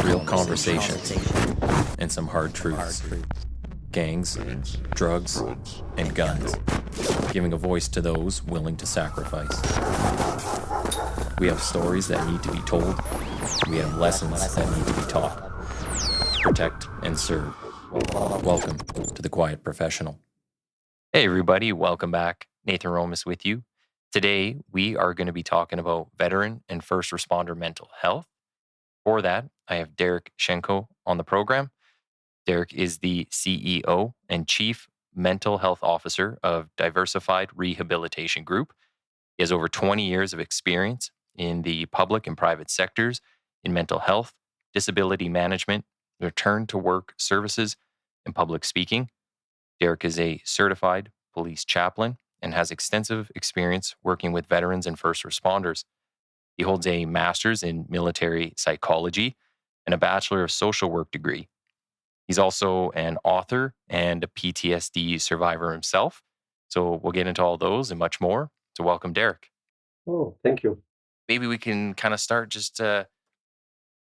real conversations, and some hard truths. Gangs, drugs, and guns. Giving a voice to those willing to sacrifice. We have stories that need to be told. We have lessons that need to be taught. Protect and serve. Welcome to The Quiet Professional. Hey everybody, welcome back. Nathan Romas with you. Today, we are going to be talking about veteran and first responder mental health. For that, I have Derek Sienko on the program. Derek is the CEO and Chief Mental Health Officer of Diversified Rehabilitation Group. He has over 20 years of experience in the public and private sectors in mental health, disability management, return to work services, and public speaking. Derek is a certified police chaplain and has extensive experience working with veterans and first responders. He holds a master's in military psychology and a bachelor of social work degree. He's also an author and a PTSD survivor himself. So we'll get into all those and much more. So welcome, Derek. Oh, thank you. Maybe we can kind of start just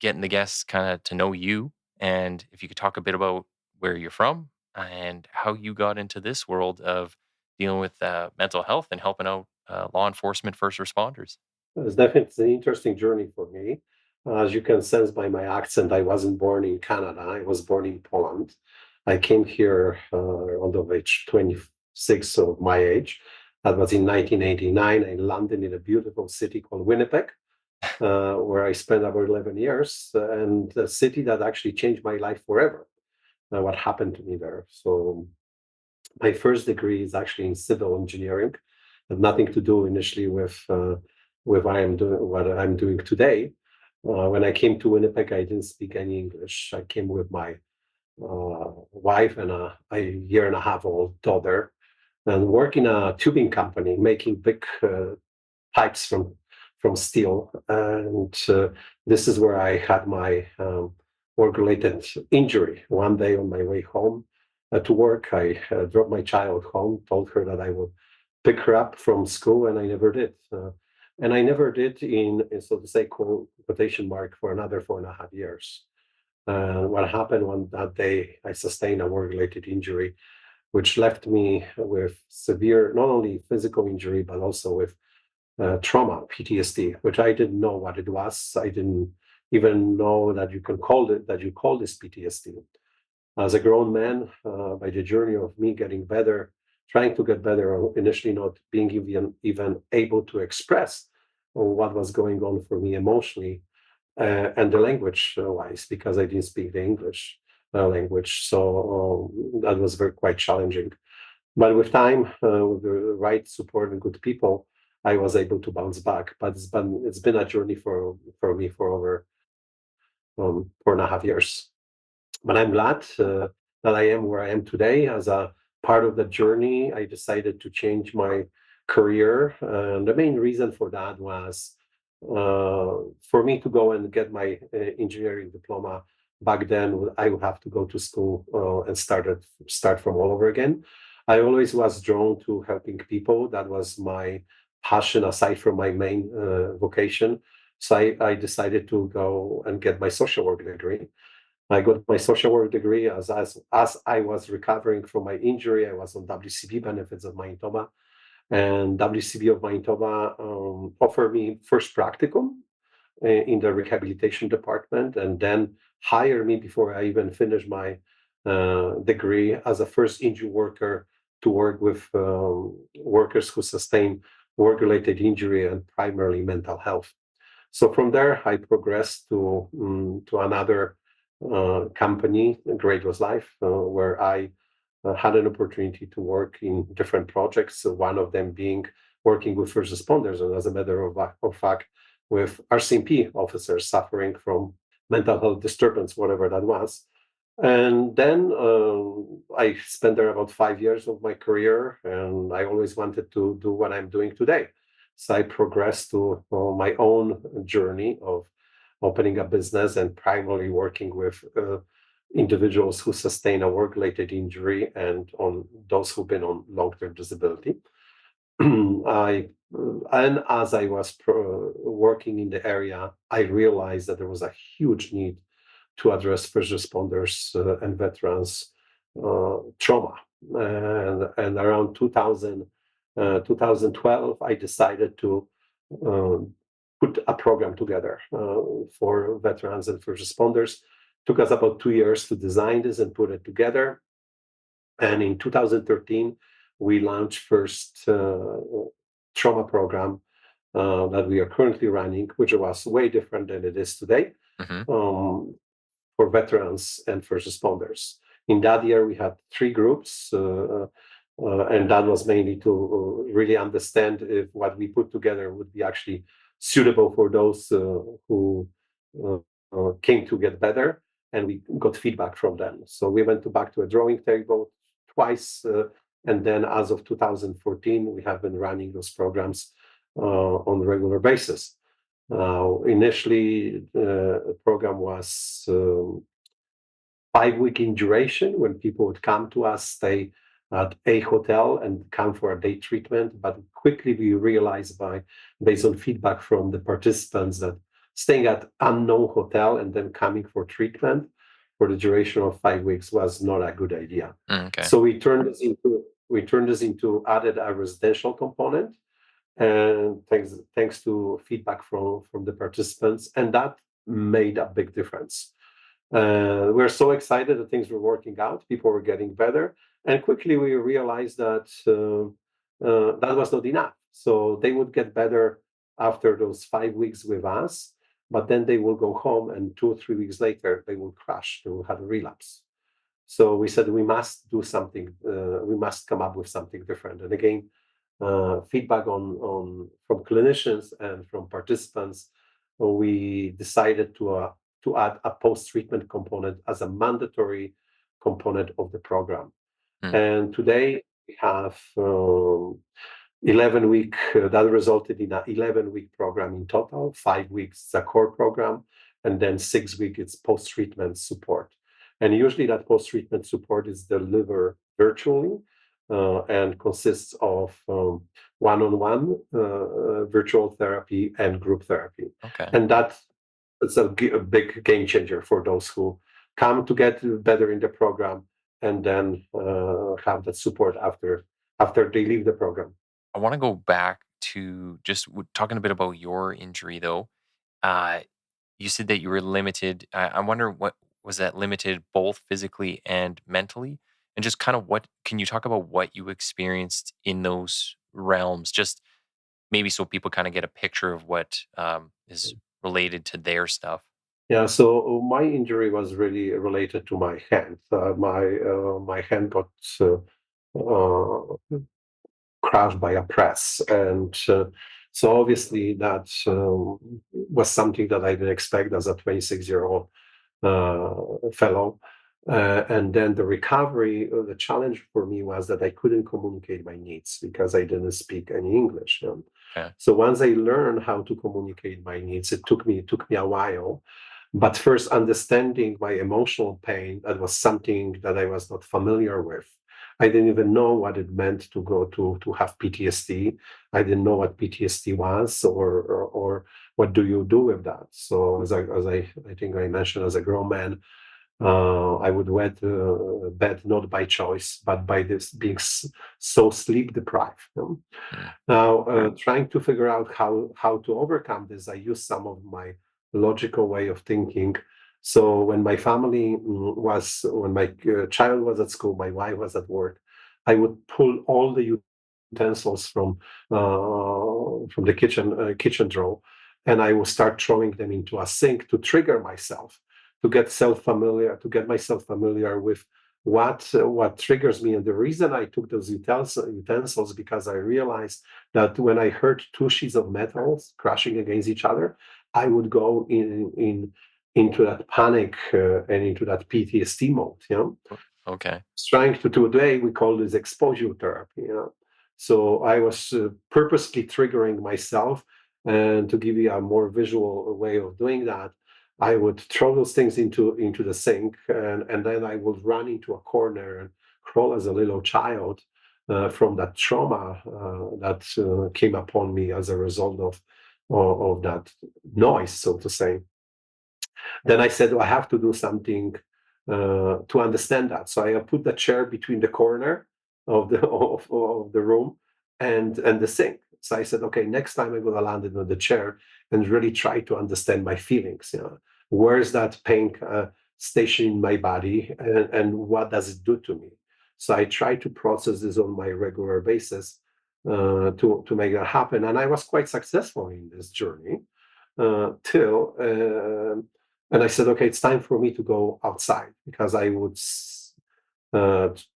getting the guests kind of to know you. And if you could talk a bit about where you're from and how you got into this world of dealing with mental health and helping out law enforcement first responders. It's definitely an interesting journey for me. As you can sense by my accent, I wasn't born in Canada. I was born in Poland. I came here on the age 26 of my age. That was in 1989. I landed in a beautiful city called Winnipeg, where I spent about 11 years, and a city that actually changed my life forever. What happened to me there. So my first degree is actually in civil engineering, had nothing to do initially with what I'm doing today. When I came to Winnipeg, I didn't speak any English. I came with my wife and a year and a half old daughter, and work in a tubing company making big pipes from steel. And this is where I had my work-related injury. One day on my way home to work, I dropped my child home, told her that I would pick her up from school, and I never did. And I never did in so to say, quotation mark, for another 4.5 years. What happened one that day, I sustained a work-related injury, which left me with severe, not only physical injury, but also with trauma, PTSD, which I didn't know what it was. I didn't even know that you call this PTSD. As a grown man, by the journey of me getting better, trying to get better, initially not being even able to express what was going on for me emotionally, and the language wise, because I didn't speak the English language. So that was quite challenging. But with time, with the right support and good people, I was able to bounce back. But it's been a journey for me for over 4.5 years. But I'm glad that I am where I am today. As a part of the journey, I decided to change my career. And the main reason for that was for me to go and get my engineering diploma. Back then, I would have to go to school and start from all over again. I always was drawn to helping people. That was my passion aside from my main vocation. So I decided to go and get my social work degree. I got my social work degree as I was recovering from my injury. I was on WCB benefits of Manitoba, and WCB of Manitoba offered me first practicum in the rehabilitation department, and then hired me before I even finished my degree as a first injury worker to work with workers who sustain work-related injury and primarily mental health. So from there, I progressed to another company, Great Was Life, where I had an opportunity to work in different projects. So one of them being working with first responders, and as a matter of fact, with RCMP officers suffering from mental health disturbance, whatever that was. And then I spent there about 5 years of my career, and I always wanted to do what I'm doing today. So I progressed to my own journey of opening a business and primarily working with individuals who sustain a work-related injury and on those who've been on long-term disability. And as I was working in the area, I realized that there was a huge need to address first responders and veterans trauma. And around 2012, I decided to put a program together for veterans and first responders. Took us about 2 years to design this and put it together. And in 2013, we launched first trauma program that we are currently running, which was way different than it is today, for veterans and first responders. In that year, we had 3 groups, and that was mainly to really understand if what we put together would be actually suitable for those who came to get better, and we got feedback from them. So we went back to a drawing table twice, and then as of 2014, we have been running those programs on a regular basis. Initially, the program was 5-week in duration, when people would come to us, stay at a hotel and come for a day treatment. But quickly we realized, based on feedback from the participants, that staying at unknown hotel and then coming for treatment for the duration of 5 weeks was not a good idea. Okay. So we turned this into added a residential component, and thanks to feedback from the participants, and that made a big difference. We're so excited that things were working out, people were getting better, and quickly we realized that that was not enough. So they would get better after those 5 weeks with us, but then they will go home, and 2 or 3 weeks later they will crash, they will have a relapse. So we said we must do something, we must come up with something different. And again, feedback from clinicians and from participants, we decided to add a post-treatment component as a mandatory component of the program. And today we have 11-week, that resulted in an 11-week program in total. 5 weeks is a core program, and then 6 weeks it's post-treatment support. And usually that post-treatment support is delivered virtually and consists of one-on-one virtual therapy and group therapy. Okay. And it's a big game changer for those who come to get better in the program and then have that support after they leave the program. I want to go back to just talking a bit about your injury, though. You said that you were limited. I wonder, what was that limited both physically and mentally? And just kind of can you talk about what you experienced in those realms? Just maybe so people kind of get a picture of what is related to their stuff. Yeah, so my injury was really related to my hand. My hand got crushed by a press, and so obviously that was something that I didn't expect as a 26-year-old fellow. And then the recovery, the challenge for me was that I couldn't communicate my needs because I didn't speak any English. Okay. So once I learned how to communicate my needs, it took me a while. But first, understanding my emotional pain, that was something that I was not familiar with. I didn't even know what it meant to go to have PTSD. I didn't know what PTSD was, or what do you do with that. So as I think I mentioned, as a grown man, I would wet bed not by choice, but by this being so sleep deprived. Now, trying to figure out how to overcome this, I use some of my logical way of thinking. So when my child was at school, my wife was at work, I would pull all the utensils from the kitchen drawer, and I would start throwing them into a sink to trigger myself, to get myself familiar with what triggers me. And the reason I took those utensils, because I realized that when I heard 2 sheets of metals crashing against each other, I would go into that panic and into that PTSD mode. Okay. Trying to today, we call this exposure therapy. So I was purposely triggering myself, and to give you a more visual way of doing that, I would throw those things into the sink, and then I would run into a corner and crawl as a little child from that trauma that came upon me as a result of that noise, so to say. Then I said, well, I have to do something to understand that. So I put the chair between the corner of the of the room and the sink. So I said, okay, next time I'm gonna land it on the chair and really try to understand my feelings. Where's that pain station in my body, and what does it do to me? So I try to process this on my regular basis to make that happen, and I was quite successful in this journey till. And I said, okay, it's time for me to go outside because I would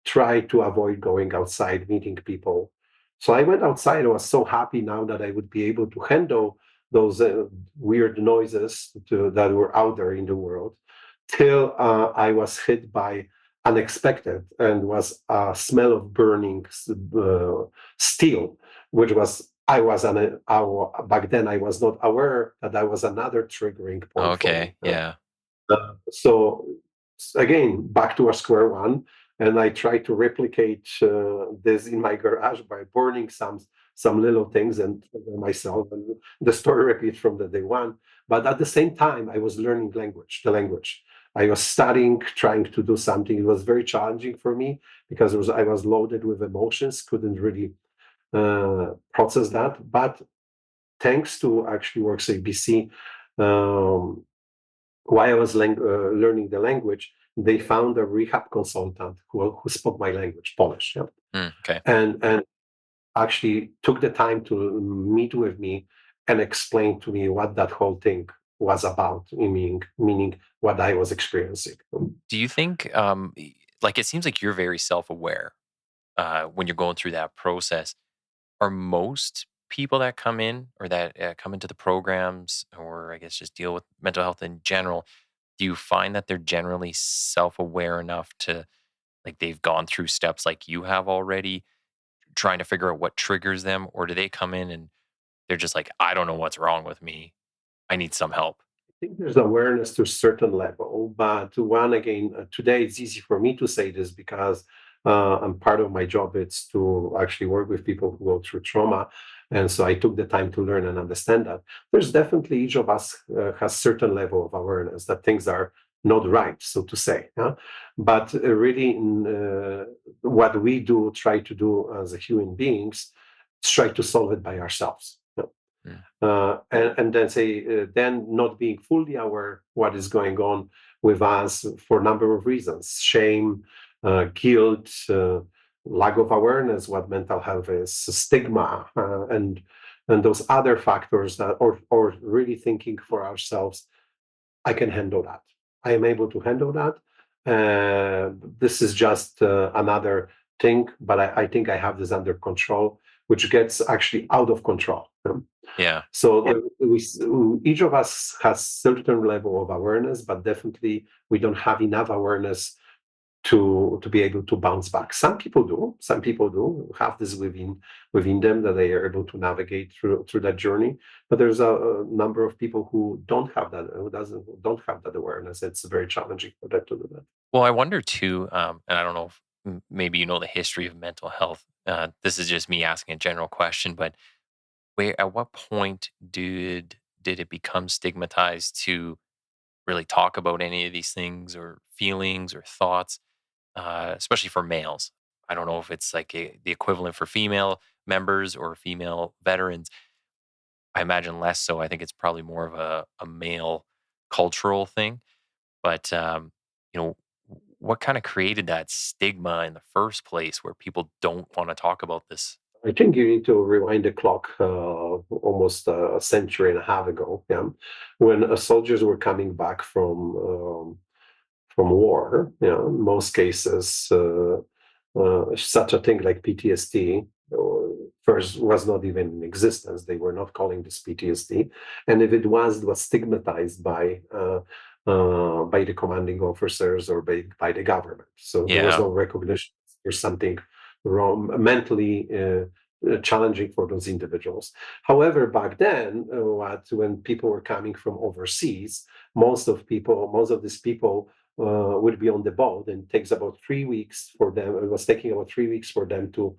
try to avoid going outside, meeting people. So I went outside. I was so happy now that I would be able to handle those weird noises that were out there in the world, till I was hit by unexpected and was a smell of burning steel, which was I was back then I was not aware that was another triggering point for me. Okay. Yeah. So again, back to a square one, and I try to replicate this in my garage by burning some little things and myself, and the story repeats from the day one. But at the same time, I was learning the language. I was studying, trying to do something. It was very challenging for me because I was loaded with emotions, couldn't really process that. But thanks to actually Works ABC, um, while I was learning the language, they found a rehab consultant who spoke my language, Polish, yeah? Okay. and actually took the time to meet with me and explain to me what that whole thing was about, meaning what I was experiencing. Do you think, like, it seems like you're very self-aware when you're going through that process. Are most people that come in or that come into the programs, or I guess just deal with mental health in general, do you find that they're generally self-aware enough to, like, they've gone through steps like you have already, trying to figure out what triggers them, or do they come in and they're just like, I don't know what's wrong with me, I need some help? I think there's awareness to a certain level, but one again, today it's easy for me to say this because I'm part of my job. It's to actually work with people who go through trauma, and so I took the time to learn and understand that. There's definitely each of us has certain level of awareness that things are not right, so to say. Yeah? But really, what we do, try to do as a human beings, is try to solve it by ourselves. Yeah? Mm. And then say then not being fully aware what is going on with us for a number of reasons: shame, guilt, lack of awareness what mental health is, stigma, and those other factors that, or really thinking for ourselves, I can handle that. I am able to handle that. This is just another thing, but I think I have this under control, which gets actually out of control. Yeah. So each of us has certain level of awareness, but definitely we don't have enough awareness to be able to bounce back. Some people do. Some people do have this within them that they are able to navigate through that journey. But there's a number of people who don't have that, who don't have that awareness. It's very challenging for them to do that. Well, I wonder too, and I don't know if maybe you know the history of mental health. This is just me asking a general question, but where at what point did it become stigmatized to really talk about any of these things or feelings or thoughts, especially for males? I don't know if it's like the equivalent for female members or female veterans. I imagine less so. I think it's probably more of a male cultural thing. But you know, what kind of created that stigma in the first place where people don't want to talk about this? I think you need to rewind the clock almost a century and a half ago, yeah, when soldiers were coming back from war. In most cases, such a thing like PTSD first was not even in existence. They were not calling this PTSD, and if it was stigmatized by the commanding officers or by the government. So there was Yeah. no recognition or something wrong mentally. Challenging for those individuals. However, back then, when people were coming from overseas, most of these people would be on the boat, and it takes about 3 weeks for them. It was taking about 3 weeks for them to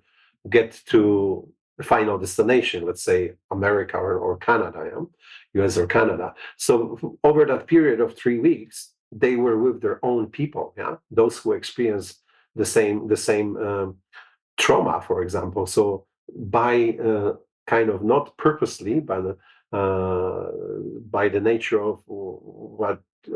get to final destination, let's say America or Canada, US or Canada. So over that period of 3 weeks, they were with their own people, those who experienced the same trauma, for example. So by kind of not purposely, but by the nature of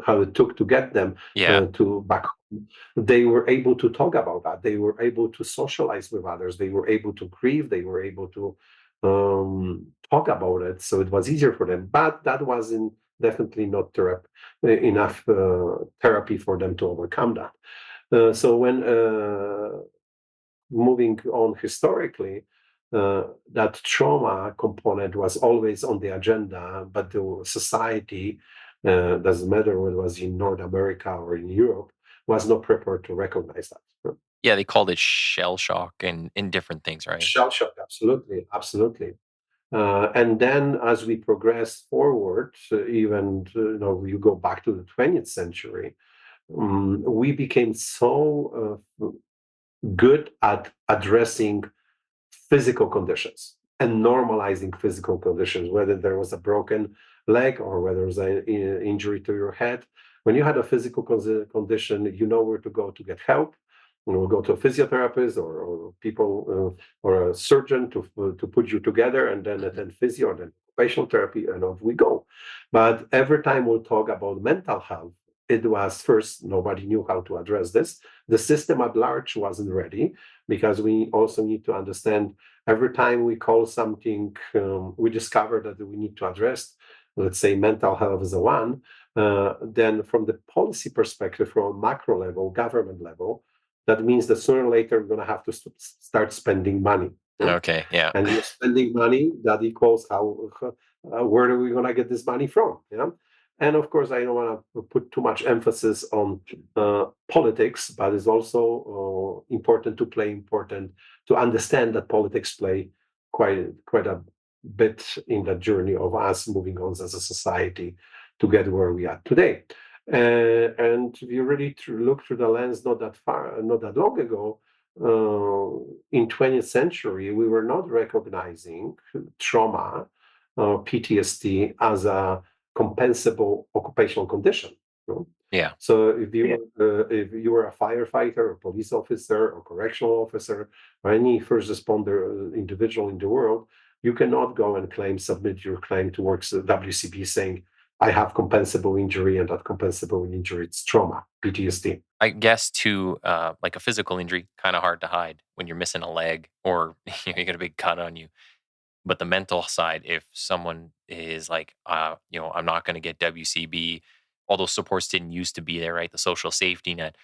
how it took to get them Yeah. to back home, they were able to talk about that. They were able to socialize with others. They were able to grieve. They were able to talk about it. So it was easier for them. But that wasn't definitely not enough therapy for them to overcome that. So when moving on historically, that trauma component was always on the agenda, but the society, doesn't matter whether it was in North America or in Europe, was not prepared to recognize that. Yeah, they called it shell shock and different things, right? Shell shock, absolutely, absolutely. And then as we progress forward, even you go back to the 20th century, we became so good at addressing physical conditions and normalizing physical conditions, whether there was a broken leg or whether there was an injury to your head. When you had a physical condition, you know where to go to get help. We'll go to a physiotherapist or people or a surgeon to put you together, and then physio, and then occupational therapy, and off we go. But every time we'll talk about mental health, it was first nobody knew how to address this. The system at large wasn't ready, because we also need to understand every time we call something, we discover that we need to address, let's say, mental health as a one. Then from the policy perspective, from a macro level, government level, that means that sooner or later we're going to have to start spending money. Okay, yeah. And you're spending money, that equals where are we going to get this money from? And of course, I don't want to put too much emphasis on politics, but it's also important to understand that politics play quite a bit in the journey of us moving on as a society to get where we are today. And if you really look through the lens, not that long ago, in 20th century, we were not recognizing trauma, PTSD, as a compensable occupational condition. Yeah. So if you were a firefighter, or police officer, or correctional officer, or any first responder individual in the world, you cannot go and submit your claim towards the WCB saying, I have compensable injury, and that compensable injury is trauma, PTSD. I guess too, like a physical injury, kind of hard to hide when you're missing a leg or you get a big cut on you. But the mental side, if someone is like, I'm not going to get WCB, all those supports didn't used to be there, right? The social safety net,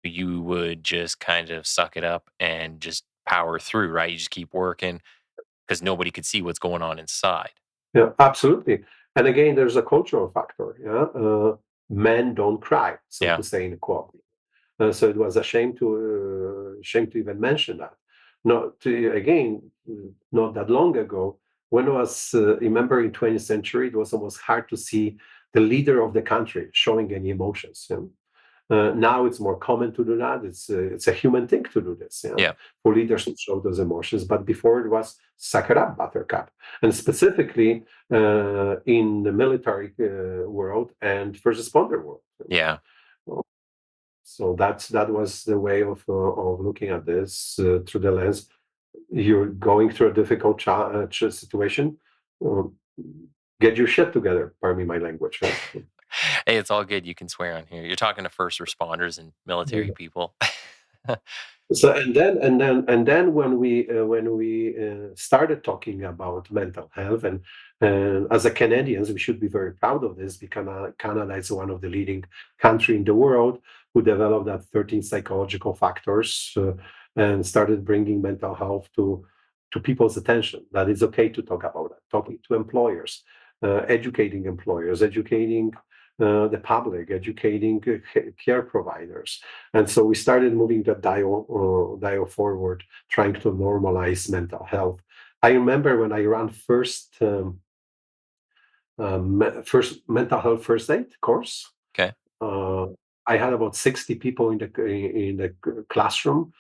you would just kind of suck it up and just power through, right? You just keep working because nobody could see what's going on inside. Yeah, absolutely. And again, there's a cultural factor. Men don't cry, so Yeah. to say, in a quote. So it was a shame to even mention that. Again, not that long ago, when it was, remember, in 20th century, it was almost hard to see the leader of the country showing any emotions. Now it's more common to do that. It's a human thing to do this. Yeah. For leaders to show those emotions. But before, it was suck it up, buttercup. And specifically in the military world and first responder world. Yeah. So that was the way of looking at this through the lens. You're going through a difficult situation. Uh, get your shit together. Pardon me, my language. Right? Hey, it's all good. You can swear on here. You're talking to first responders and military people. So and then when we started talking about mental health, and as a Canadians, we should be very proud of this, because Canada is one of the leading country in the world who developed that 13 psychological factors and started bringing mental health to people's attention. That it's okay to talk about it, talking to employers, educating employers, educating the public, educating care providers. And so we started moving the dial forward, trying to normalize mental health. I remember when I ran first mental health first aid course. Okay. I had about 60 people in the classroom.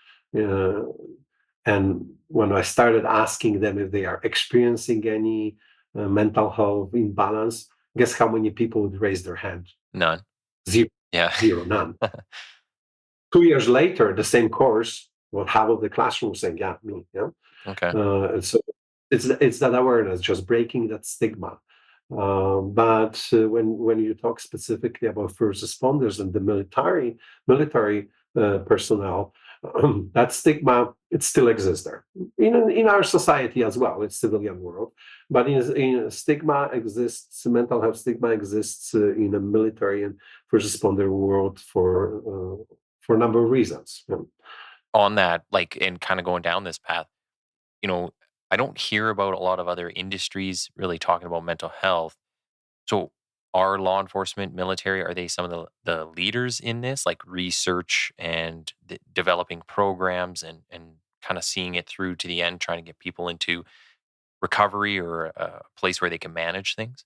And when I started asking them if they are experiencing any mental health imbalance, guess how many people would raise their hand? None. Zero, Yeah. zero, none. 2 years later, the same course, well, half of the classroom saying, yeah, me, yeah. Okay. And so it's that awareness, just breaking that stigma. But when you talk specifically about first responders and the military personnel, that stigma, it still exists there in our society as well. It's civilian world, but in stigma exists, mental health stigma exists in the military and first responder world for a number of reasons. On that, like, and kind of going down this path, you know, I don't hear about a lot of other industries really talking about mental health. So, are law enforcement, military, are they some of the leaders in this, like research and developing programs and kind of seeing it through to the end, trying to get people into recovery or a place where they can manage things?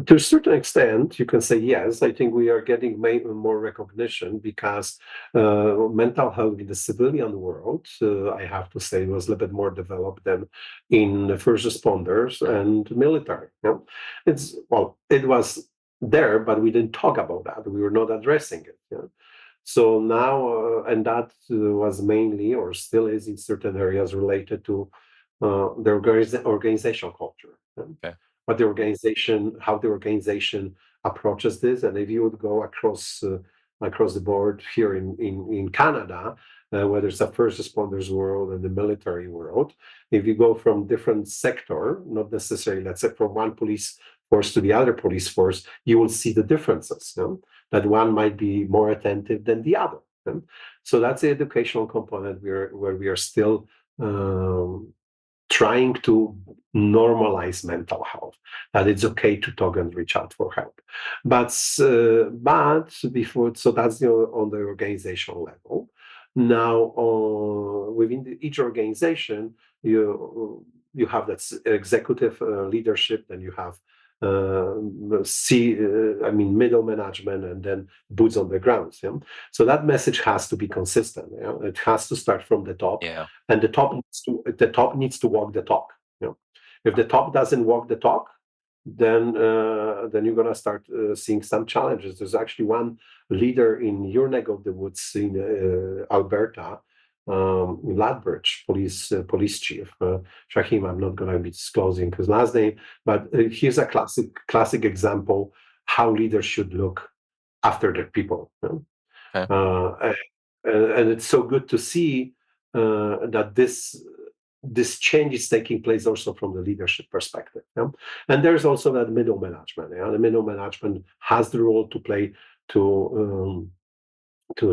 To a certain extent, you can say yes. I think we are getting more recognition because mental health in the civilian world, I have to say, was a little bit more developed than in the first responders Mm. and military. It was there, but we didn't talk about that. We were not addressing it. So now, and that was mainly, or still is in certain areas, related to the organizational culture. Okay. What the organization, how the organization approaches this, and if you would go across the board here in Canada, whether it's the first responders world and the military world, if you go from different sector, not necessarily, let's say, from one police force to the other police force, you will see the differences. That one might be more attentive than the other. So that's the educational component where we are still trying to normalize mental health, that it's okay to talk and reach out for help. But before, so that's on the organizational level. Now, within each organization, you have that executive leadership, then you have middle management, and then boots on the ground. So that message has to be consistent. It has to start from the top, Yeah. and the top needs to walk the talk. If the top doesn't walk the talk, then you're gonna start seeing some challenges. There's actually one leader in your neck of the woods in Alberta, Lethbridge, police chief Shahim. I'm not gonna be disclosing his last name, but here's a classic example how leaders should look after their people. Okay. And it's so good to see that this change is taking place also from the leadership perspective. And there's also that middle management. The middle management has the role to play to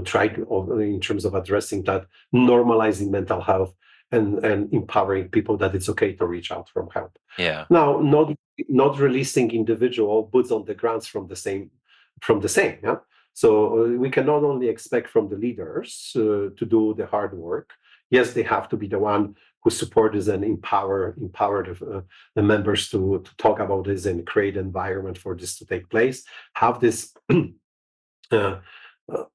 try to, in terms of addressing that, normalizing mental health and empowering people that it's okay to reach out for help. Yeah. Now, not releasing individual boots on the grounds from the same. So we can not only expect from the leaders to do the hard work. Yes, they have to be the one who support this and empower the members to talk about this and create an environment for this to take place. Have this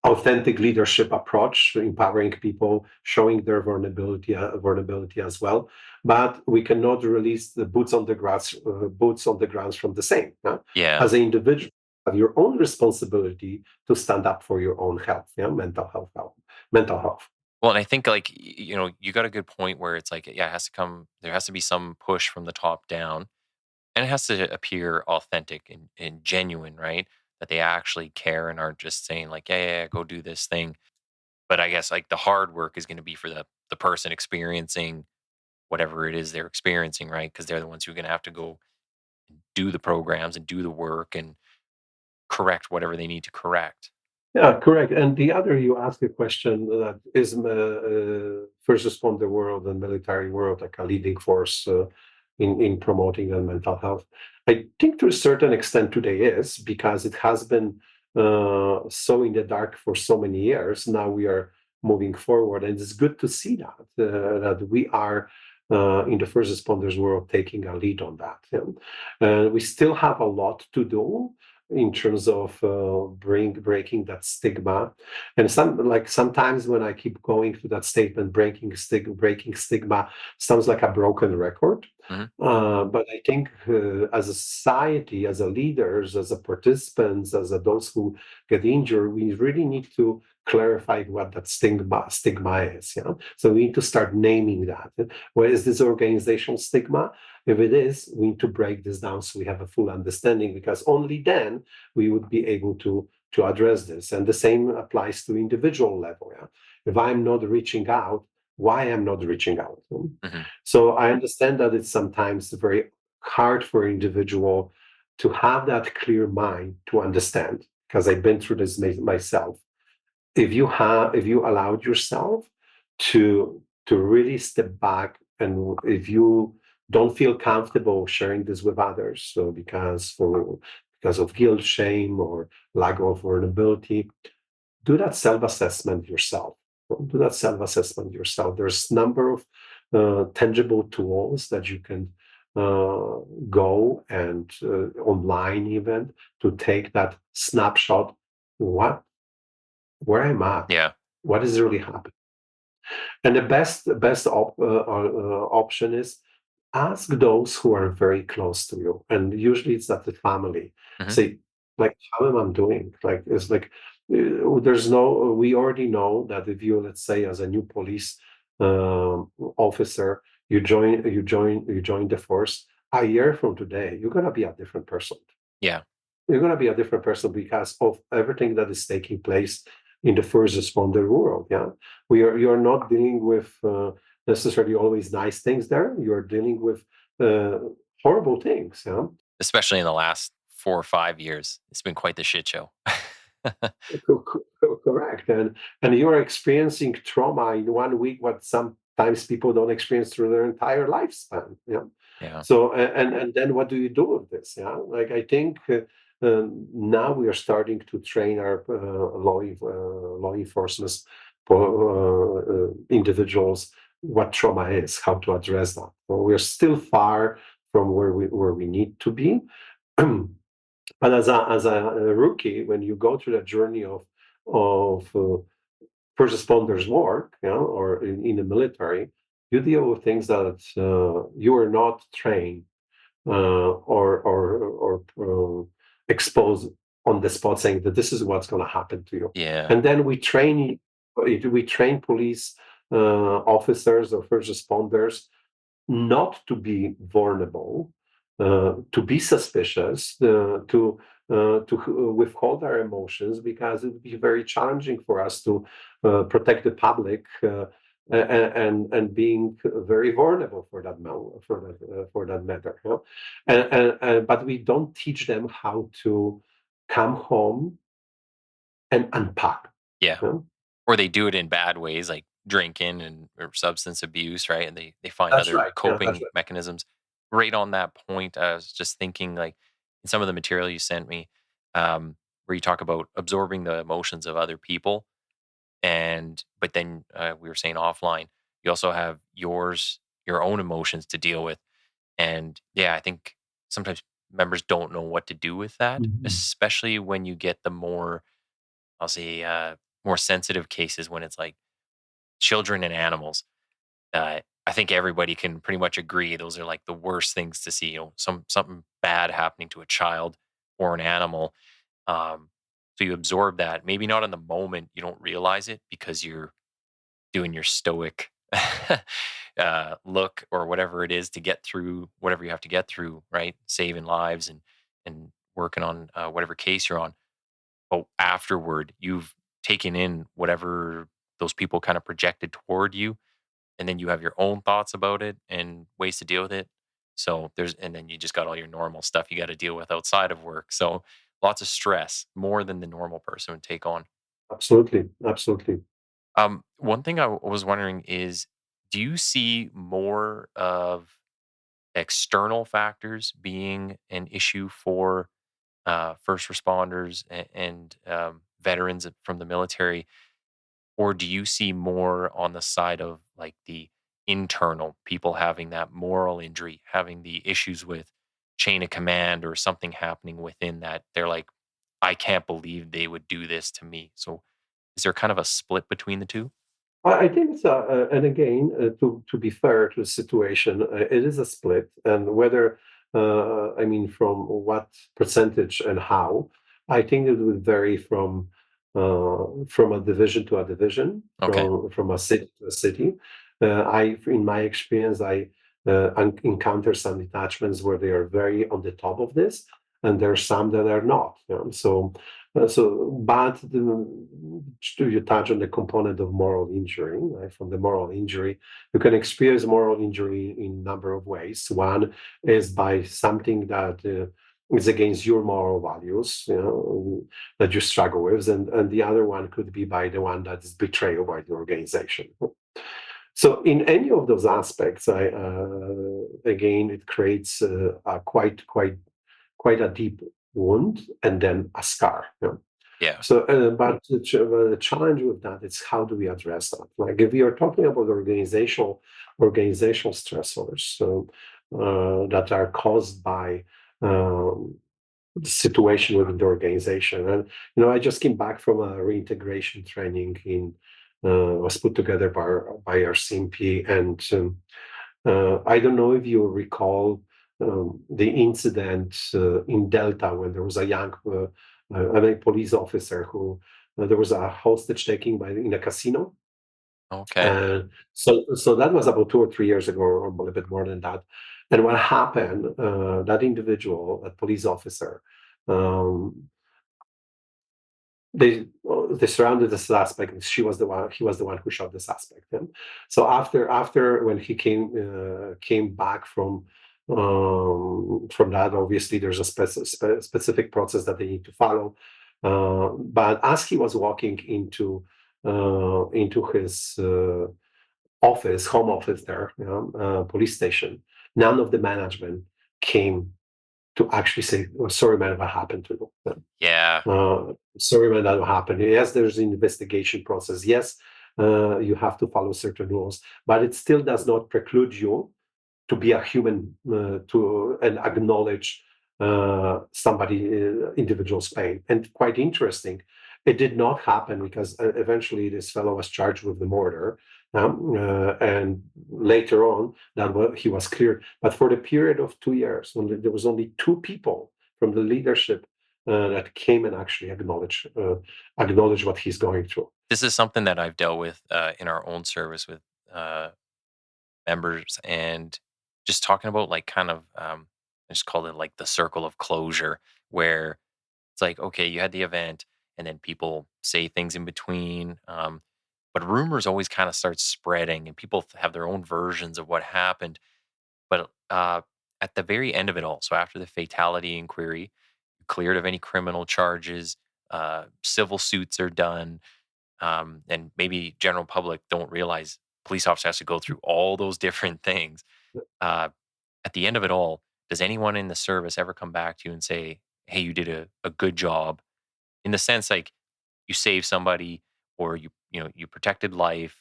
authentic leadership approach, empowering people, showing their vulnerability as well. But we cannot release the boots on the ground from the same. Yeah. As an individual, have your own responsibility to stand up for your own health, mental health. Well, and I think, like, you got a good point where it's like, yeah, it has to come, there has to be some push from the top down, and it has to appear authentic and genuine, right? That they actually care and aren't just saying, like, yeah, go do this thing. But I guess, like, the hard work is going to be for the person experiencing whatever it is they're experiencing, right? Because they're the ones who are going to have to go do the programs and do the work and correct whatever they need to correct. Yeah, correct. And the other, you ask a question that is first responder world and military world like a leading force in promoting the mental health. I think to a certain extent today is because it has been so in the dark for so many years. Now we are moving forward, and it's good to see that we are in the first responders world taking a lead on that. We still have a lot to do. in terms of breaking that stigma. And sometimes when I keep going to that statement, breaking stigma sounds like a broken record. Hmm. But I think as a society, as a leaders, as a participants, as a those who get injured, we really need to clarify what that stigma is. Yeah, so we need to start naming that. What is this organizational stigma? If it is, we need to break this down so we have a full understanding, because only then we would be able to address this. And the same applies to individual level. Yeah? If I'm not reaching out, why I'm not reaching out? Hmm. So I understand that it's sometimes very hard for an individual to have that clear mind to understand, because I've been through this myself. If you allowed yourself to really step back, and if you don't feel comfortable sharing this with others, so because of guilt, shame, or lack of vulnerability, do that self-assessment yourself. Do that self-assessment yourself. There's a number of tangible tools that you can go and online even to take that snapshot. What Where I'm at? Yeah. What is really happening? And the best option is ask those who are very close to you, and usually it's not the family. Hmm. Say, like, how am I doing? Like, it's like there's no. We already know that if you, let's say, as a new police officer, you join the force. A year from today, you're gonna be a different person. Yeah. You're going to be a different person because of everything that is taking place in the first responder world. Yeah, you're not dealing with necessarily always nice things there. You're dealing with uh, horrible things. Yeah. Especially in the last 4 or 5 years, it's been quite the shit show. Correct. And you're experiencing trauma in 1 week, what sometimes people don't experience through their entire lifespan. Yeah. Yeah. So and then what do you do with this? Yeah. Like, I think now we are starting to train our law enforcement individuals what trauma is, how to address that. So we're still far from where we need to be. But as a rookie, when you go through the journey of first responders work, or in the military, you deal with things that you are not trained or exposed on the spot, saying that this is what's going to happen to you. Yeah. And then we train police officers or first responders not to be vulnerable, to be suspicious, to withhold our emotions, because it would be very challenging for us to protect the public, and being very vulnerable for that matter. But we don't teach them how to come home and unpack. Yeah. You know? Or they do it in bad ways, like drinking and or substance abuse, right? And they find That's other right. Yeah, that's coping right. mechanisms. Right on that point, I was just thinking, like, in some of the material you sent me, where you talk about absorbing the emotions of other people, and but then we were saying offline, you also have your own emotions to deal with. And yeah, I think sometimes members don't know what to do with that, Mhm. especially when you get the more, I'll say, more sensitive cases, when it's like children and animals. I think everybody can pretty much agree those are like the worst things to see. Something bad happening to a child or an animal. Um, so you absorb that. Maybe not in the moment, you don't realize it because you're doing your stoic look or whatever it is to get through whatever you have to get through, right? Saving lives and working on whatever case you're on. But afterward, you've taken in whatever those people kind of projected toward you, and then you have your own thoughts about it and ways to deal with it. So and then you just got all your normal stuff you got to deal with outside of work. So lots of stress, more than the normal person would take on. Absolutely. Absolutely. One thing I was wondering is, do you see more of external factors being an issue for first responders and veterans from the military, or do you see more on the side of like the internal people having that moral injury, having the issues with chain of command or something happening within that? They're like I can't believe they would do this to me. So is there kind of a split between the two? I think it's and again, to be fair to the situation, it is a split, and whether I mean from what percentage and how, I think it would vary from a division to a division, Okay. from a city to a city. In my experience, I encounter some detachments where they are very on the top of this, and there are some that are not. But you touch on the component of moral injury, right? From the moral injury, you can experience moral injury in a number of ways. One is by something that is against your moral values, that you struggle with, and the other one could be by the one that is betrayal by the organization. So in any of those aspects, again, it creates a quite a deep wound and then a scar. Yeah. So, but the challenge with that is how do we address that? Like if we are talking about organizational stressors, so that are caused by the situation within the organization, and I just came back from a reintegration training was put together by our CMP, and I don't know if you recall the incident in Delta when there was a young police officer who there was a hostage taking in a casino. Okay. So that was about 2 or 3 years ago, or a little bit more than that. And what happened? That individual, that police officer, um, they surrounded the suspect, and he was the one who shot the suspect. And so after when he came back from that, obviously there's a specific process that they need to follow. But as he was walking into his home office there, police station, none of the management came to actually say, "Oh, sorry, man, what happened to you?" Yeah. Sorry when that will happen. Yes, there's an investigation process. Yes, you have to follow certain rules, but it still does not preclude you to be a human, to and acknowledge individual's pain. And quite interesting, it did not happen because eventually this fellow was charged with the murder, and later on he was cleared. But for the period of 2 years, there was only two people from the leadership that came and actually acknowledge what he's going through. This is something that I've dealt with in our own service with uh, members, and just talking about like kind of I just call it like the circle of closure, where it's like, okay, you had the event, and then people say things in between, but rumors always kind of start spreading, and people have their own versions of what happened. But at the very end of it all, so after the fatality inquiry, cleared of any criminal charges, civil suits are done, and maybe general public don't realize police officer has to go through all those different things. Uh, at the end of it all, does anyone in the service ever come back to you and say, "Hey, you did a good job," in the sense like you saved somebody, or you protected life,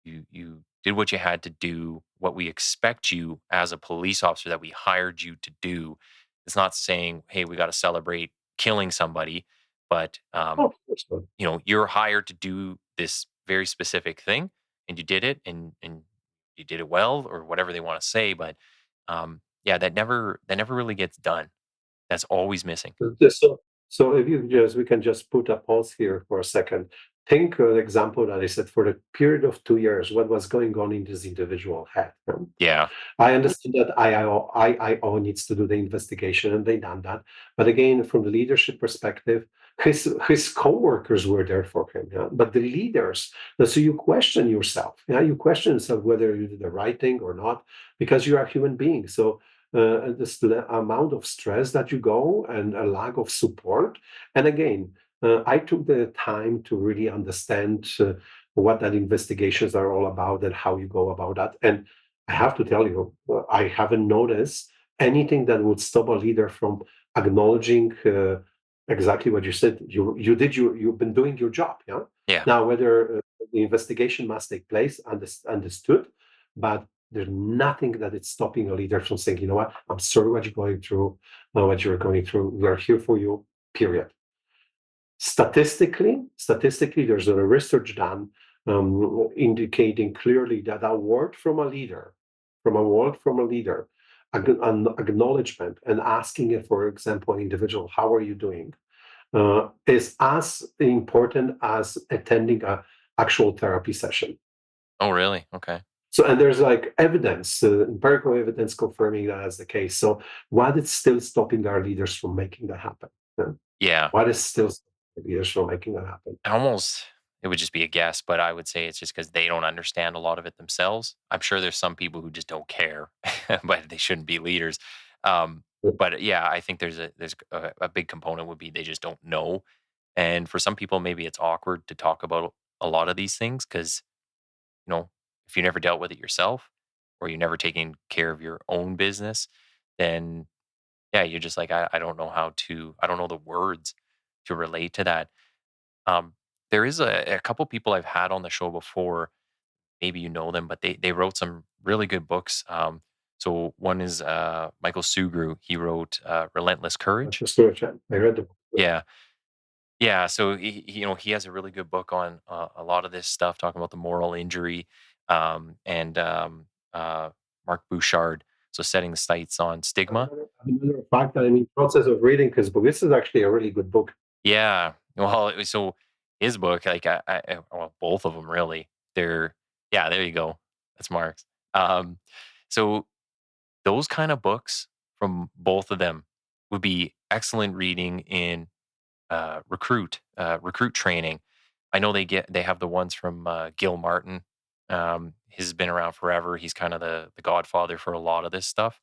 you did what you had to do, what we expect you as a police officer that we hired you to do. It's not saying, "Hey, we got to celebrate killing somebody," but Oh, of course not. you're hired to do this very specific thing, and you did it, and you did it well, or whatever they want to say. But yeah, that never really gets done. That's always missing. So if we can just put a pause here for a second. Think an example that I said for the period of 2 years, what was going on in this individual head. Yeah. I understand that IIO needs to do the investigation, and they done that. But again, from the leadership perspective, his co-workers were there for him. Yeah? But the leaders, so you question yourself. Yeah, you question yourself whether you did the right thing or not, because you are a human being. So this amount of stress that you go and a lack of support. And again, I took the time to really understand what that investigations are all about and how you go about that. And I have to tell you, I haven't noticed anything that would stop a leader from acknowledging exactly what you said. You've been doing your job. Yeah. Yeah. Now, whether the investigation must take place, understood, but there's nothing that is stopping a leader from saying, you know what, I'm sorry what you're going through, what you're going through. We are here for you. period. Statistically, there's a research done indicating clearly that a word from a leader, an acknowledgement and asking it, for example, an individual, how are you doing, is as important as attending a actual therapy session. Oh, really? Okay. So, and there's like evidence, empirical evidence confirming that as the case. So, what is still stopping our leaders from making that happen? Yeah? Yeah. What is still stopping leaders from making that happen? Almost, it would just be a guess, but I would say it's just because they don't understand a lot of it themselves. I'm sure there's some people who just don't care, but they shouldn't be leaders. Um, but yeah, I think there's a big component would be they just don't know. And for some people, maybe it's awkward to talk about a lot of these things because, if you never dealt with it yourself or you never taken care of your own business, then yeah, you're just like, I don't know I don't know the words to relate to that. Um, there is a couple people I've had on the show before. Maybe you know them, but they wrote some really good books. So one is Michael Sugru. He wrote Relentless Courage. Just go check. I read the book. Yeah, yeah. So he has a really good book on a lot of this stuff, talking about the moral injury, and Mark Bouchard. So setting the sights on stigma. As a matter of fact, I'm in process of reading his book. This is actually a really good book. Yeah. Well, so his book, like well, both of them really. They're yeah. There you go. That's Mark's. So those kind of books from both of them would be excellent reading in recruit training. I know they have the ones from Gil Martin. His has been around forever. He's kind of the godfather for a lot of this stuff.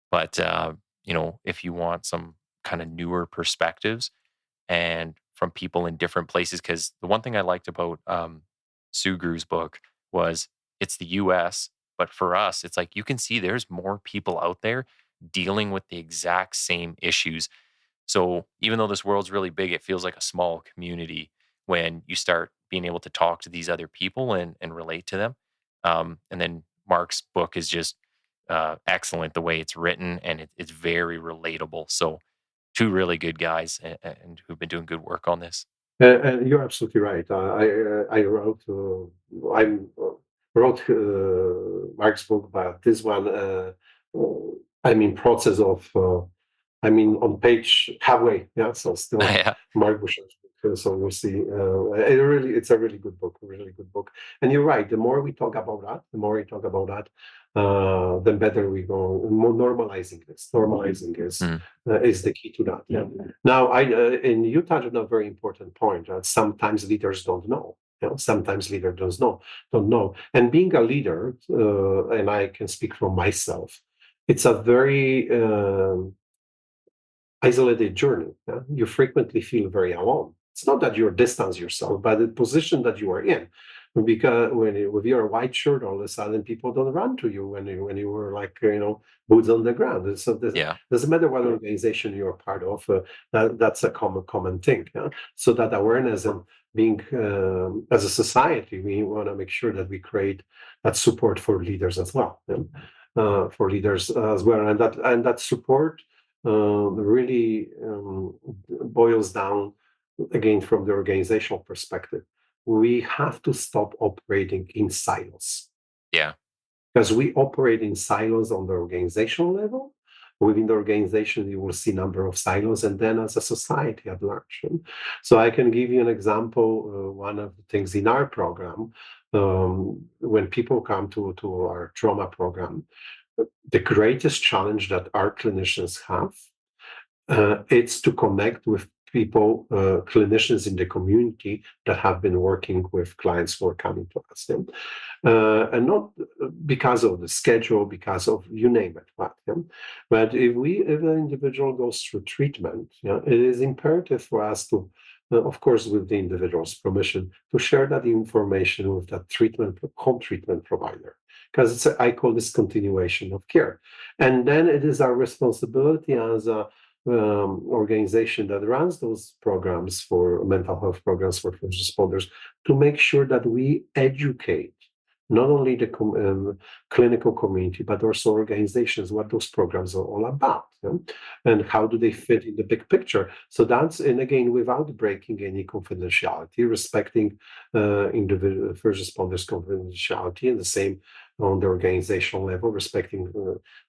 But if you want some kind of newer perspectives and from people in different places. Because the one thing I liked about Sugru's book was it's the US, but for us, it's like you can see there's more people out there dealing with the exact same issues. So even though this world's really big, it feels like a small community when you start being able to talk to these other people and relate to them. And then Mark's book is just excellent the way it's written and it's very relatable. So two really good guys and who've been doing good work on this. And you're absolutely right. I wrote Mark's book, but this one I'm in process of. On page halfway. Yeah, so still Yeah. Mark Bouchard's book. So we'll see. It's a really good book. Really good book. And you're right. The more we talk about that, the better we go. More Mm. is the key to that. Yeah. Now, and you touched on a very important point that sometimes leaders don't know. Sometimes leaders don't know. And being a leader, and I can speak for myself, it's a very isolated journey. Yeah? You frequently feel very alone. It's not that you distance yourself, but the position that you are in. Because with your white shirt, all of a sudden people don't run to you when you were like boots on the ground. So Yeah. doesn't matter what organization you're part of. That's a common thing. Yeah? So that awareness and being as a society, we want to make sure that we create that support for leaders as well. Yeah? And that support really boils down again from the organizational perspective. We have to stop operating in silos Yeah. because we operate in silos on the organizational level. Within the organization, you will see number of silos, and then as a society at large. So I can give you an example. One of the things in our program, when people come to our trauma program, the greatest challenge that our clinicians have it's to connect with people, clinicians in the community that have been working with clients who are coming to us. And not because of the schedule, because of you name it. But if an individual goes through treatment, it is imperative for us to, of course, with the individual's permission, to share that information with that home treatment provider. Because I call this continuation of care. And then it is our responsibility as a organization that runs those programs for mental health programs for first responders to make sure that we educate not only the clinical community, but also organizations, what those programs are all about, and how do they fit in the big picture. So that's, and again, without breaking any confidentiality, respecting individual first responders' confidentiality, and the same on the organizational level, respecting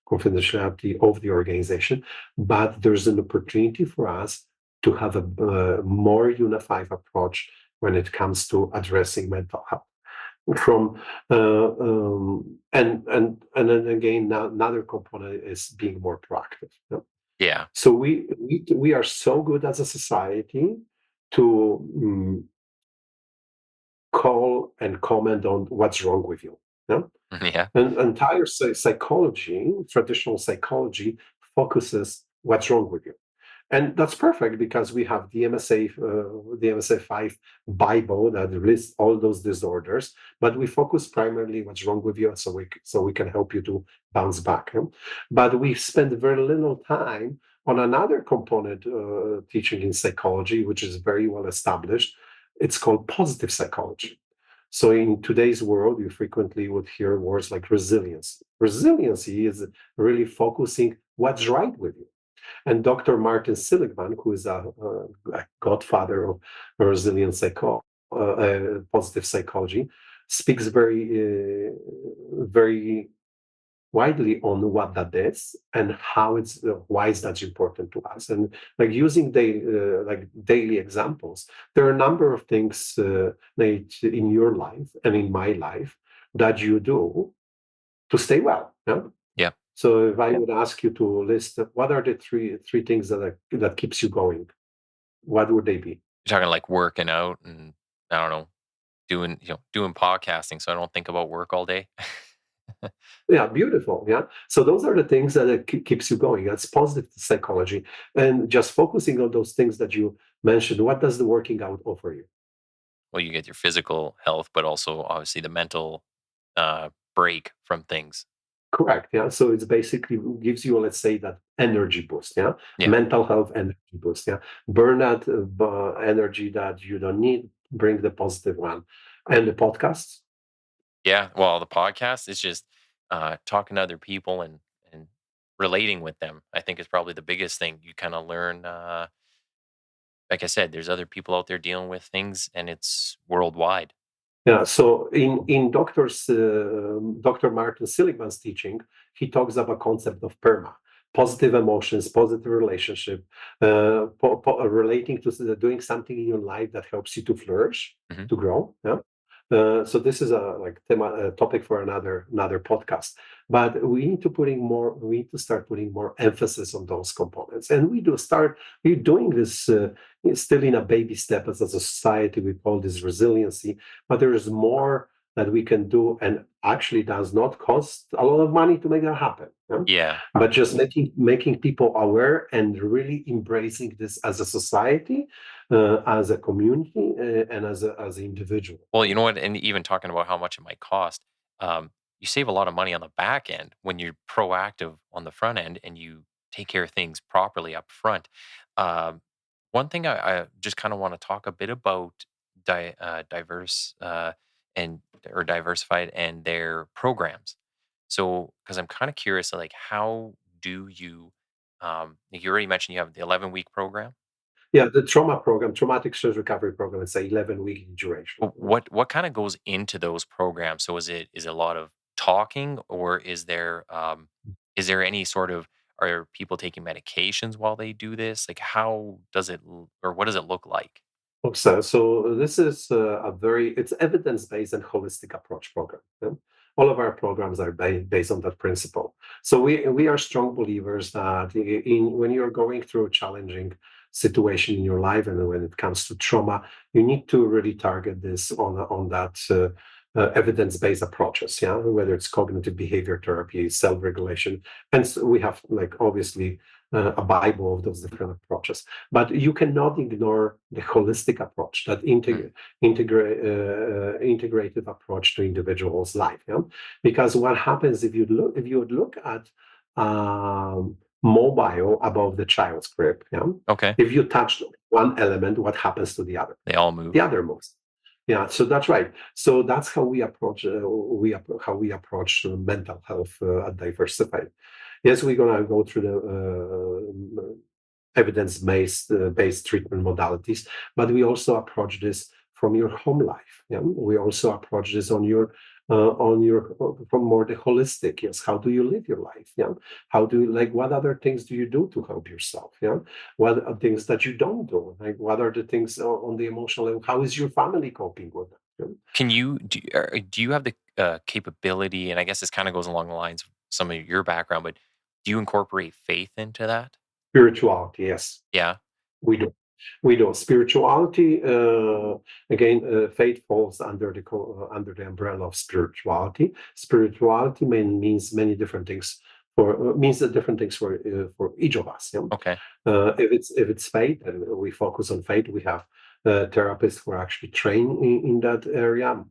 confidentiality of the organization. But there's an opportunity for us to have a more unified approach when it comes to addressing mental health. From and then again, now another component is being more proactive. Yeah. So we are so good as a society to call and comment on what's wrong with you. Yeah? Yeah. And entire psychology, traditional psychology, focuses what's wrong with you. And that's perfect because we have the MSA-5 Bible that lists all those disorders, but we focus primarily what's wrong with you, so we can help you to bounce back. But we spend very little time on another component teaching in psychology, which is very well established. It's called positive psychology. So in today's world, you frequently would hear words like resilience. Resiliency is really focusing what's right with you. And Dr. Martin Seligman, who is a godfather of resilient positive psychology, speaks very widely on what that is and how it's why is that important to us. And like using daily examples, there are a number of things, Nate, in your life and in my life that you do to stay well. Yeah. Yeah. So if I would ask you to list what are the three things that keeps you going, what would they be? You're talking like working out and I don't know, doing podcasting so I don't think about work all day. Yeah, beautiful. Yeah. So those are the things that keeps you going. That's positive psychology. And just focusing on those things that you mentioned, what does the working out offer you? Well, you get your physical health, but also obviously the mental break from things. Correct. Yeah. So it's basically gives you, let's say, that energy boost. Yeah. Yeah. Mental health energy boost. Yeah. Burn that energy that you don't need, bring the positive one. And the podcasts? Yeah. Well, the podcast is just talking to other people and relating with them. I think is probably the biggest thing. You kind of learn. Like I said, there's other people out there dealing with things, and it's worldwide. Yeah, so in Dr. Martin Seligman's teaching, he talks about concept of PERMA, positive emotions, positive relationship, relating to doing something in your life that helps you to flourish, Hmm. to grow. Yeah. So this is a topic for another podcast. But we need to start putting more emphasis on those components, and we're doing this still in a baby step as a society. We call this resiliency, but there is more that we can do, and actually does not cost a lot of money to make that happen. Yeah? Yeah. But just making people aware and really embracing this as a society, as a community, and as an individual. Well, you know what? And even talking about how much it might cost, you save a lot of money on the back end when you're proactive on the front end and you take care of things properly up front. Um, One thing I just kind of want to talk a bit about diverse and or diversified and their programs. So, because I'm kind of curious, like, how do you? Like you already mentioned, you have the 11-week program. Yeah, the trauma program, traumatic stress recovery program, it's a 11-week duration. What kind of goes into those programs? So is it a lot of talking, or is there any sort of are people taking medications while they do this? Like how does or what does it look like? So this is it's evidence-based and holistic approach program. Yeah? All of our programs are based on that principle. So we are strong believers that when you're going through a challenging situation in your life, and when it comes to trauma, you need to really target this on that evidence-based approaches. Yeah, whether it's cognitive behavior therapy, self-regulation, and so we have obviously a bible of those different approaches. But you cannot ignore the holistic approach, that Mm, integrative approach to individual's life. Yeah? Because what happens if you would look at mobile above the child's crib, yeah? okay. If you touch one element, what happens to the other? They all move. The other moves. Yeah, so that's right. So that's how we approach how we approach mental health at Diversified. Yes, we're gonna go through the evidence-based based treatment modalities, but we also approach this from your home life. Yeah? We also approach this on your from more the holistic. Yes, how do you live your life? Yeah, how do you like what other things do you do to help yourself? Yeah, what are things that you don't do? Like what are the things on the emotional level? How is your family coping with that? Yeah? Can you do you have the capability? And I guess this kind of goes along the lines of some of your background, but do you incorporate faith into that? Spirituality, yes. Yeah. We do. We do. Spirituality, again, faith falls under the umbrella of spirituality. Spirituality means many different things means different things for each of us. Yeah? Okay. If it's faith, and we focus on faith, we have therapists who are actually trained in that area.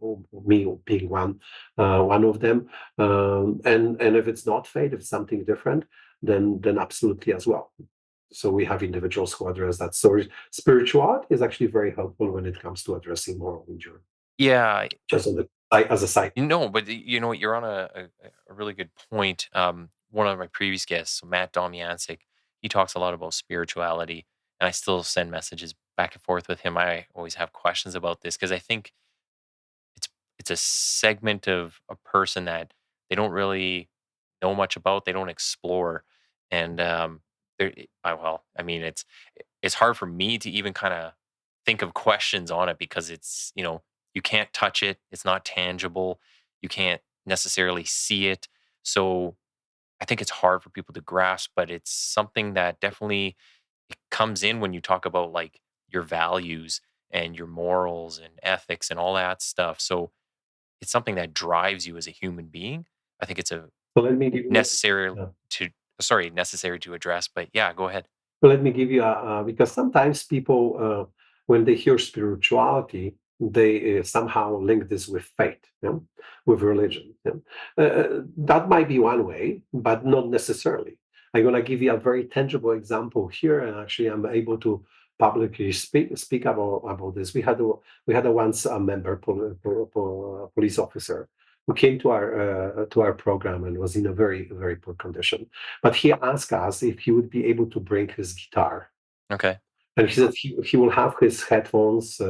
Me being one of them. And if it's not faith, if it's something different, then absolutely as well. So we have individuals who address that. So spirituality is actually very helpful when it comes to addressing moral injury. Yeah. Just on the as a side. No, but you know what? You're on a really good point. One of my previous guests, so Matt Domiancic, he talks a lot about spirituality, and I still send messages back and forth with him. I always have questions about this because I think it's it's a segment of a person that they don't really know much about. They don't explore, and well, I mean, it's hard for me to even kind of think of questions on it because it's you can't touch it. It's not tangible. You can't necessarily see it. So I think it's hard for people to grasp, but it's something that definitely it comes in when you talk about like your values and your morals and ethics and all that stuff. So it's something that drives you as a human being. I think it's a So let me give you. necessary Yeah. to necessary to address. But yeah, go ahead. Let me give you because sometimes people, when they hear spirituality, they somehow link this with faith, yeah? With religion. Yeah? That might be one way, but not necessarily. I'm going to give you a very tangible example here, and actually, I'm able to publicly speak about this. We had a once a member, police officer, who came to our program and was in a very poor condition. But he asked us if he would be able to bring his guitar. Okay. And he said he will have his headphones.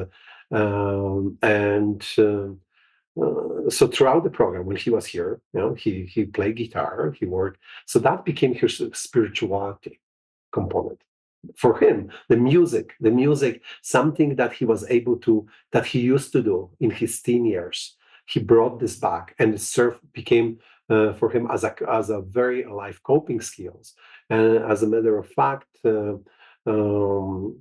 So throughout the program, when he was here, he played guitar, he worked. So that became his spirituality component. For him, the music, something that he was able to, that he used to do in his teen years, he brought this back, and surf became for him as a very alive coping skills. And as a matter of fact, um,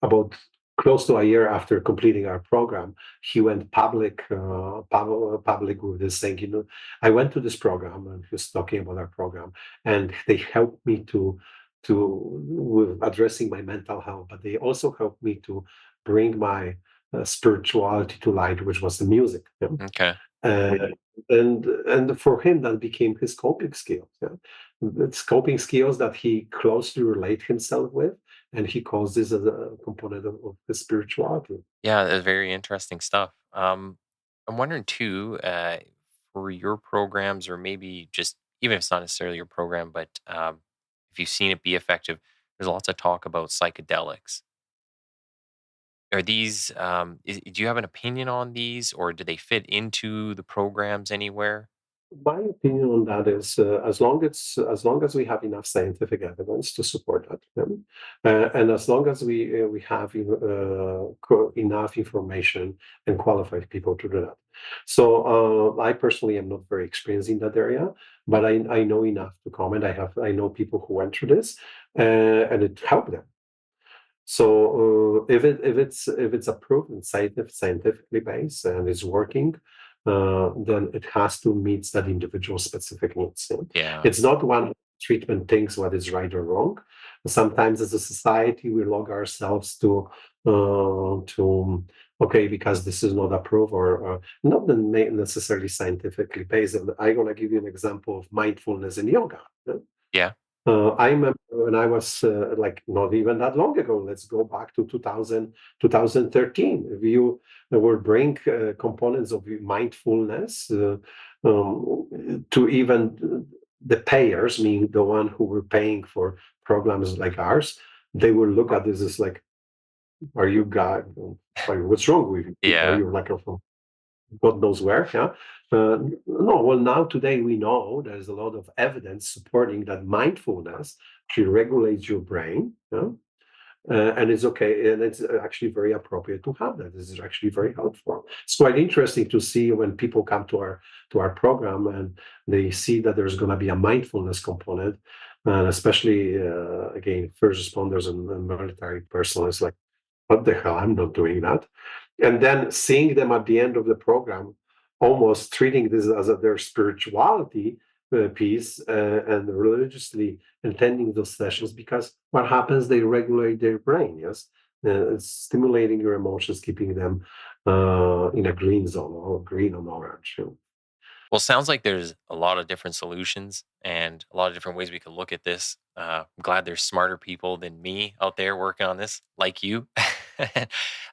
about close to a year after completing our program, he went public with this saying, I went to this program, and he was talking about our program, and they helped me with addressing my mental health, but they also helped me to bring my spirituality to light, which was the music. Yeah? Okay. Uh, and for him, that became his coping skills. Yeah? It's coping skills that he closely relate himself with, and he calls this as a component of his spirituality. Yeah, that's very interesting stuff. I'm wondering too, for your programs, or maybe just even if it's not necessarily your program, but if you've seen it be effective, there's lots of talk about psychedelics. Are these? Do you have an opinion on these, or do they fit into the programs anywhere? My opinion on that is, as long as we have enough scientific evidence to support that, and as long as we have enough information and qualified people to do that. So I personally am not very experienced in that area, but I know enough to comment. I know people who went through this, and it helped them. So if it's approved and scientifically based and is working, then it has to meet that individual specific needs. Yeah. Yeah. It's not one treatment thinks what is right or wrong. Sometimes as a society we log ourselves to okay, because this is not approved or not necessarily scientifically based. And I'm gonna give you an example of mindfulness in yoga. Yeah. Yeah. I remember when I was like not even that long ago. Let's go back to 2000, 2013. If you there were brain components of mindfulness to even the payers, meaning the one who were paying for programs like ours, they will look at this as like, "Are you guy? Like, what's wrong with you? Are Yeah. you like a God knows where?" Yeah. No, well, now today we know there's a lot of evidence supporting that mindfulness actually regulates your brain. Yeah? And it's okay, and it's actually very appropriate to have that. This is actually very helpful. It's quite interesting to see when people come to our program and they see that there's going to be a mindfulness component, and especially again first responders and military personnel. It's like, what the hell? I'm not doing that. And then seeing them at the end of the program, almost treating this as their spirituality piece and religiously attending those sessions, because what happens, they regulate their brain. Yes, it's stimulating your emotions, keeping them in a green zone or green on orange. Well, sounds like there's a lot of different solutions and a lot of different ways we could look at this. I'm glad there's smarter people than me out there working on this, like you.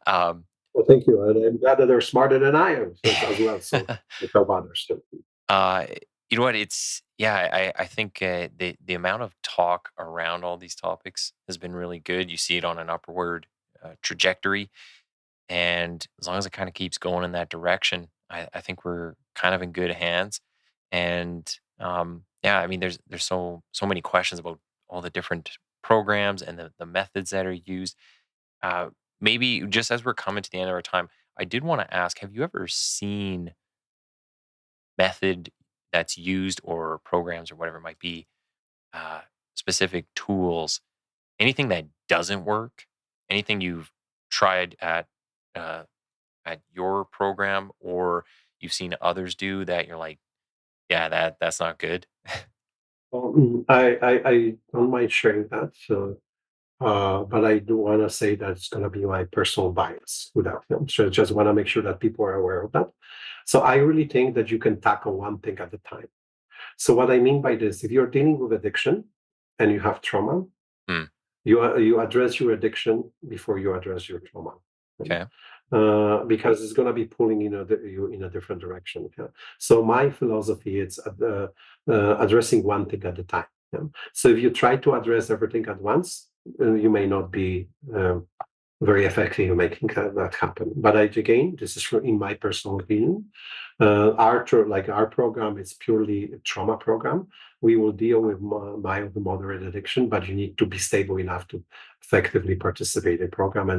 um, Well, thank you. And I'm glad that they're smarter than I am as well. So to help others too. uh, you know what? It's yeah. I think the amount of talk around all these topics has been really good. You see it on an upward trajectory, and as long as it kind of keeps going in that direction, I think we're kind of in good hands. And yeah, I mean, there's so many questions about all the different programs and the methods that are used. Uh, Maybe just as we're coming to the end of our time, I did want to ask: have you ever seen method that's used or programs or whatever it might be, uh, specific tools, anything that doesn't work, anything you've tried uh, at your program or you've seen others do that you're like, yeah, that's not good. Well, I don't mind sharing that. So but I do want to say that it's going to be my personal bias without them. So I just want to make sure that people are aware of that. So I really think that you can tackle one thing at a time. So what I mean by this, if you're dealing with addiction and you have trauma, Hmm, you address your addiction before you address your trauma. Okay? okay. Because it's going to be pulling you in a different direction. Yeah? So my philosophy is addressing one thing at a time. Yeah? So if you try to address everything at once, you may not be very effective in making that happen. But again, this is in my personal opinion. Like our program is purely a trauma program. We will deal with mild to moderate addiction, but you need to be stable enough to effectively participate in the program,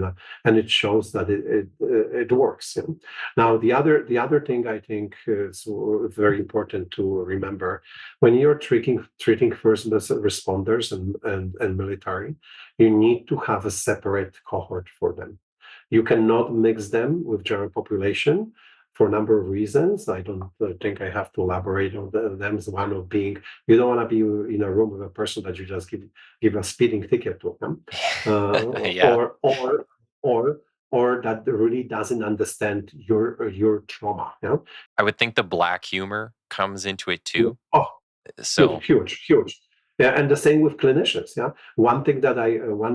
and it shows that it works. Yeah. Now, the other thing I think is very important to remember when you're treating first responders and military, you need to have a separate cohort for them. You cannot mix them with general population for a number of reasons. I don't think I have to elaborate on them. One of being you don't want to be in a room with a person that you just give a speeding ticket to them, Yeah, or or that really doesn't understand your trauma. Yeah. I would think the black humor comes into it too. Oh, So huge, huge. Yeah, and the same with clinicians. Yeah, one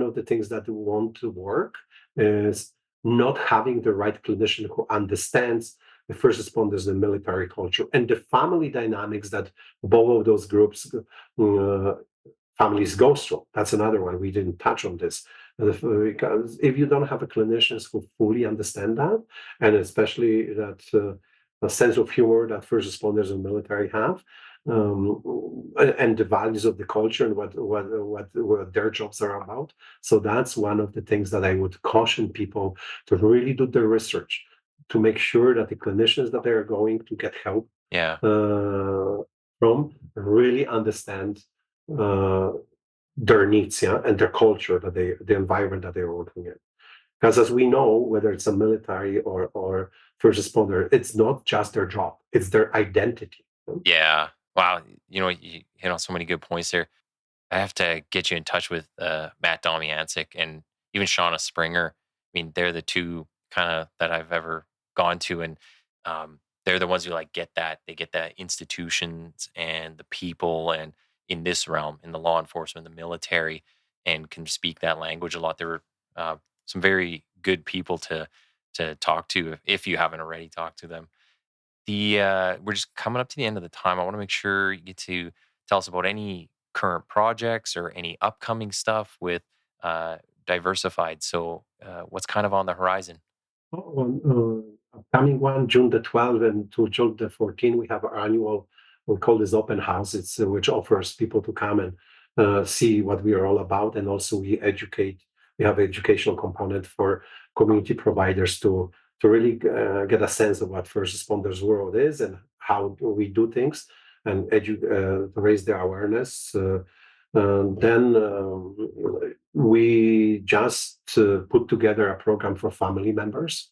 of the things that won't work is not having the right clinician who understands the first responders and military culture and the family dynamics that both of those groups uh, families go through. That's another one. We didn't touch on this. Because if you don't have a clinicians who fully understand that, and especially that a sense of humor that first responders and military have, and the values of the culture and what their jobs are about. So that's one of the things that I would caution people to really do their research to make sure that the clinicians that they are going to get help yeah, from really understand uh, their needs, yeah, and their culture the environment that they're working in. Because as we know, whether it's a military or first responder, it's not just their job; it's their identity. yeah. Wow, you hit on so many good points there. I have to get you in touch with Matt Domiancic and even Shauna Springer. I mean, they're the two kind of that I've ever gone to, and they're the ones who like get that. They get the institutions and the people, and in this realm, in the law enforcement, the military, and can speak that language a lot. There were some very good people to talk to if you haven't already talked to them. We're just coming up to the end of the time. I want to make sure you get to tell us about any current projects or any upcoming stuff with uh, Diversified. So, what's kind of on the horizon? On upcoming one, June the 12th and to June the 14th, we have our annual, we call this open house. It's which offers people to come and see what we are all about, and also we educate. We have educational component for community providers to really get a sense of what first responders world is and how we do things, and to raise their awareness. Then we just put together a program for family members,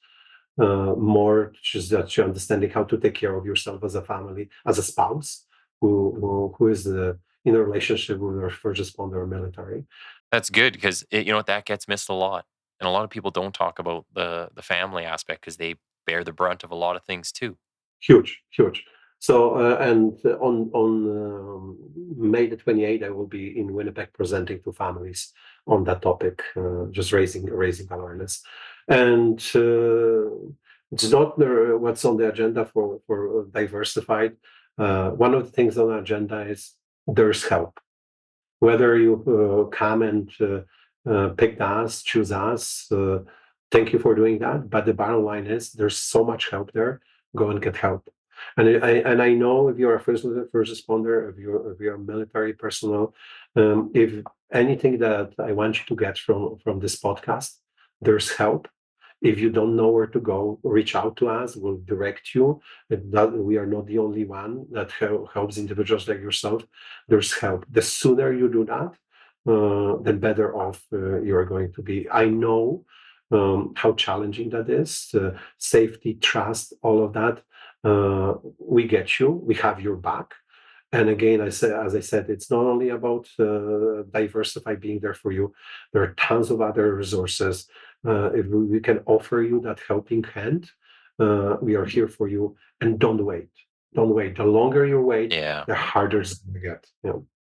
more just that you're understanding how to take care of yourself as a family, as a spouse who is in a relationship with their first responder or military. That's good because you know what, that gets missed a lot, and a lot of people don't talk about the family aspect because they bear the brunt of a lot of things too. Huge, huge. So, and on May the 28th, I will be in Winnipeg presenting to families on that topic, just raising awareness. And it's not what's on the agenda for diversified. One of the things on the agenda is there's help. Whether you come and pick us, choose us, thank you for doing that. But the bottom line is there's so much help there. Go and get help. And I know if you're a first responder, if you're a military personnel, if anything that I want you to get from this podcast, there's help. If you don't know where to go, reach out to us. We'll direct you. We are not the only one that helps individuals like yourself. There's help. The sooner you do that, the better off you are going to be. I know how challenging that is. Safety, trust, all of that. We get you. We have your back. And again, as I said, it's not only about Diversify being there for you. There are tons of other resources. If we can offer you that helping hand, we are here for you. And don't wait. Don't wait. The longer you wait, Yeah. the harder it's going to get.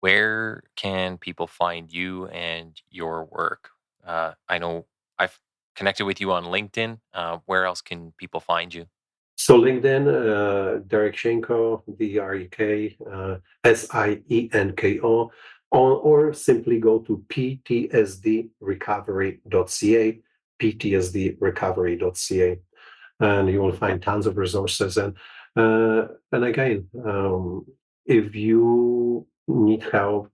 Where can people find you and your work? I know I've connected with you on LinkedIn. Where else can people find you? So LinkedIn, Derek Sienko, Derek Sienko, or simply go to ptsdrecovery.ca, ptsdrecovery.ca, and you will find tons of resources. And again, if you need help,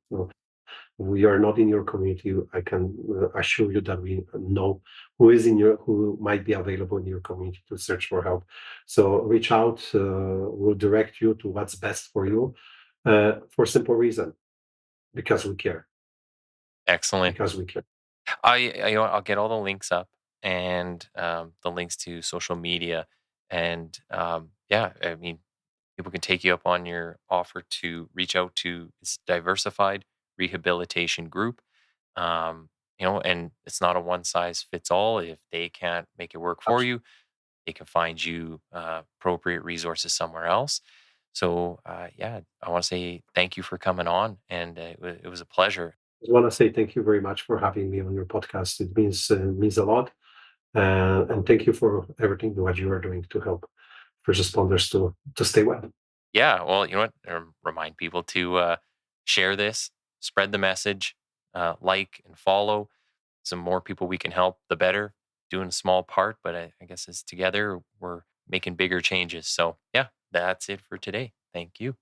we are not in your community. I can assure you that we know who might be available in your community to search for help. So reach out. We'll direct you to what's best for you, for simple reason, because we care. Excellent. Because we care. You know, I'll get all the links up and the links to social media, and yeah, I mean, people can take you up on your offer to reach out to this Diversified Rehabilitation Group. You know, and it's not a one size fits all. If they can't make it work for you, they can find you appropriate resources somewhere else. So, yeah, I want to say thank you for coming on, and it was a pleasure. I want to say thank you very much for having me on your podcast. It means a lot, and thank you for everything what you are doing to help first responders to stay well. Yeah, well, you know what? Remind people to share this, spread the message, like and follow. Some more people we can help, the better. Doing a small part, but I guess it's together we're making bigger changes. So, yeah, that's it for today. Thank you.